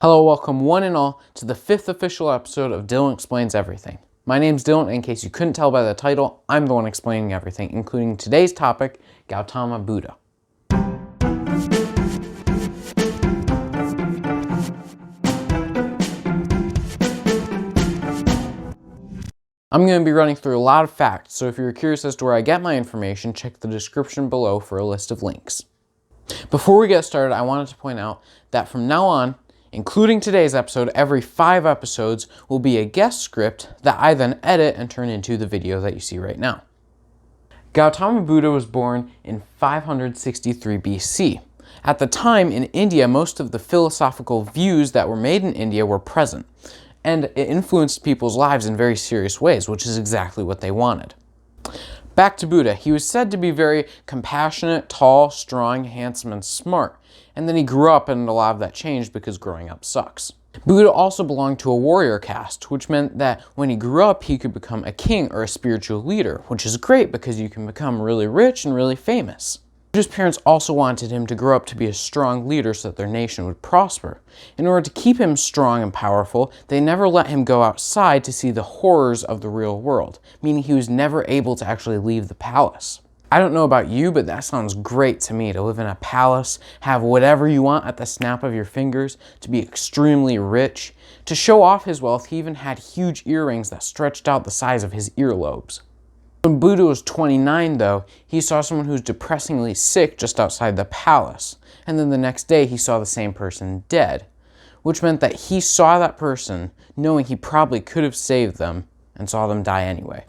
Hello, welcome one and all to the 5th official episode of Dyllon Explains Everything. My name's Dyllon, and in case you couldn't tell by the title, I'm the one explaining everything, including today's topic, Gautama Buddha. I'm going to be running through a lot of facts, so if you're curious as to where I get my information, check the description below for a list of links. Before we get started, I wanted to point out that from now on, including today's episode, every 5 episodes will be a guest script that I then edit and turn into the video that you see right now. Gautama Buddha was born in 563 BC. At the time, in India, most of the philosophical views that were made in India were present, and it influenced people's lives in very serious ways, which is exactly what they wanted. Back to Buddha. He was said to be very compassionate, tall, strong, handsome, and smart. And then he grew up, and a lot of that changed because growing up sucks. Buddha also belonged to a warrior caste, which meant that when he grew up, he could become a king or a spiritual leader, which is great because you can become really rich and really famous. Buddha's parents also wanted him to grow up to be a strong leader so that their nation would prosper. In order to keep him strong and powerful, they never let him go outside to see the horrors of the real world, meaning he was never able to actually leave the palace. I don't know about you, but that sounds great to me, to live in a palace, have whatever you want at the snap of your fingers, to be extremely rich. To show off his wealth, he even had huge earrings that stretched out the size of his earlobes. When Buddha was 29, though, he saw someone who was depressingly sick just outside the palace, and then the next day he saw the same person dead, which meant that he saw that person knowing he probably could have saved them and saw them die anyway.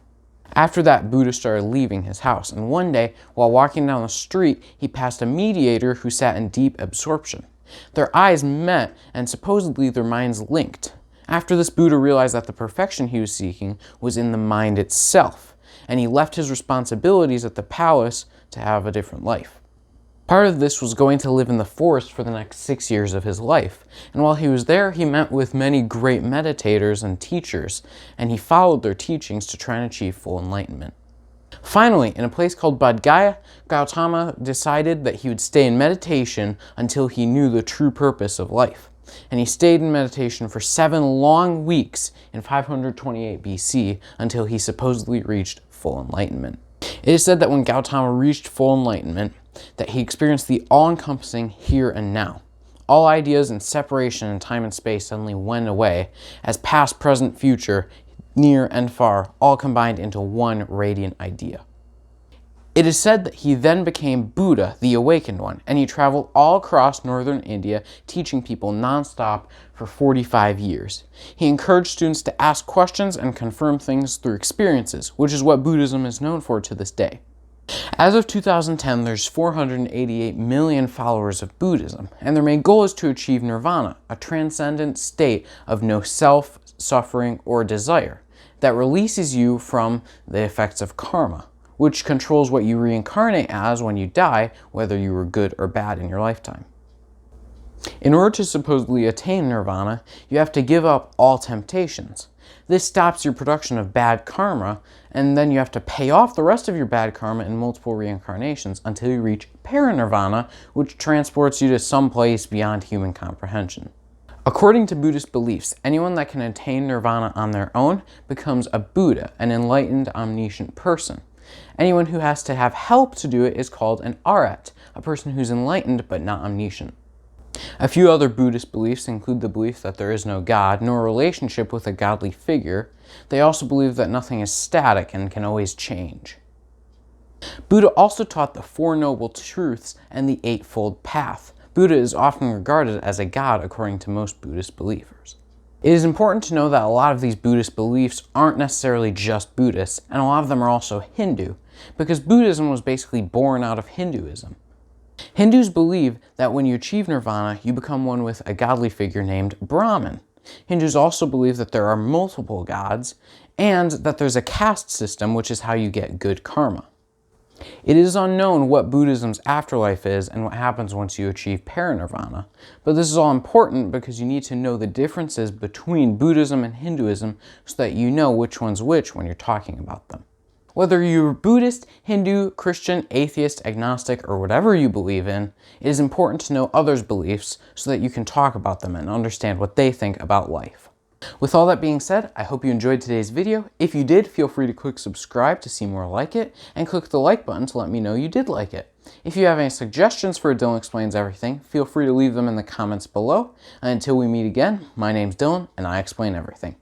After that, Buddha started leaving his house, and one day, while walking down the street, he passed a mediator who sat in deep absorption. Their eyes met, and supposedly their minds linked. After this, Buddha realized that the perfection he was seeking was in the mind itself, and he left his responsibilities at the palace to have a different life. Part of this was going to live in the forest for the next 6 years of his life, and while he was there, he met with many great meditators and teachers, and he followed their teachings to try and achieve full enlightenment. Finally, in a place called Bodh Gaya, Gautama decided that he would stay in meditation until he knew the true purpose of life. And he stayed in meditation for 7 long weeks in 528 BC until he supposedly reached full enlightenment. It is said that when Gautama reached full enlightenment, that he experienced the all-encompassing here and now. All ideas in separation in time and space suddenly went away, as past, present, future, near and far, all combined into one radiant idea. It is said that he then became Buddha, the awakened one, and he traveled all across northern India teaching people non-stop for 45 years. He encouraged students to ask questions and confirm things through experiences, which is what Buddhism is known for to this day. As of 2010, there's 488 million followers of Buddhism, and their main goal is to achieve nirvana, a transcendent state of no self, suffering, or desire that releases you from the effects of karma, which controls what you reincarnate as when you die, whether you were good or bad in your lifetime. In order to supposedly attain nirvana, you have to give up all temptations. This stops your production of bad karma, and then you have to pay off the rest of your bad karma in multiple reincarnations until you reach parinirvana, which transports you to some place beyond human comprehension. According to Buddhist beliefs, anyone that can attain nirvana on their own becomes a Buddha, an enlightened, omniscient person. Anyone who has to have help to do it is called an arhat, a person who's enlightened but not omniscient. A few other Buddhist beliefs include the belief that there is no God, nor relationship with a godly figure. They also believe that nothing is static and can always change. Buddha also taught the 4 Noble Truths and the Eightfold Path. Buddha is often regarded as a god according to most Buddhist believers. It is important to know that a lot of these Buddhist beliefs aren't necessarily just Buddhist, and a lot of them are also Hindu, because Buddhism was basically born out of Hinduism. Hindus believe that when you achieve nirvana, you become one with a godly figure named Brahman. Hindus also believe that there are multiple gods, and that there's a caste system, which is how you get good karma. It is unknown what Buddhism's afterlife is and what happens once you achieve parinirvana, but this is all important because you need to know the differences between Buddhism and Hinduism so that you know which one's which when you're talking about them. Whether you're Buddhist, Hindu, Christian, atheist, agnostic, or whatever you believe in, it is important to know others' beliefs so that you can talk about them and understand what they think about life. With all that being said, I hope you enjoyed today's video. If you did, feel free to click subscribe to see more like it, and click the like button to let me know you did like it. If you have any suggestions for Dylan Explains Everything, feel free to leave them in the comments below. And until we meet again, my name's Dylan, and I explain everything.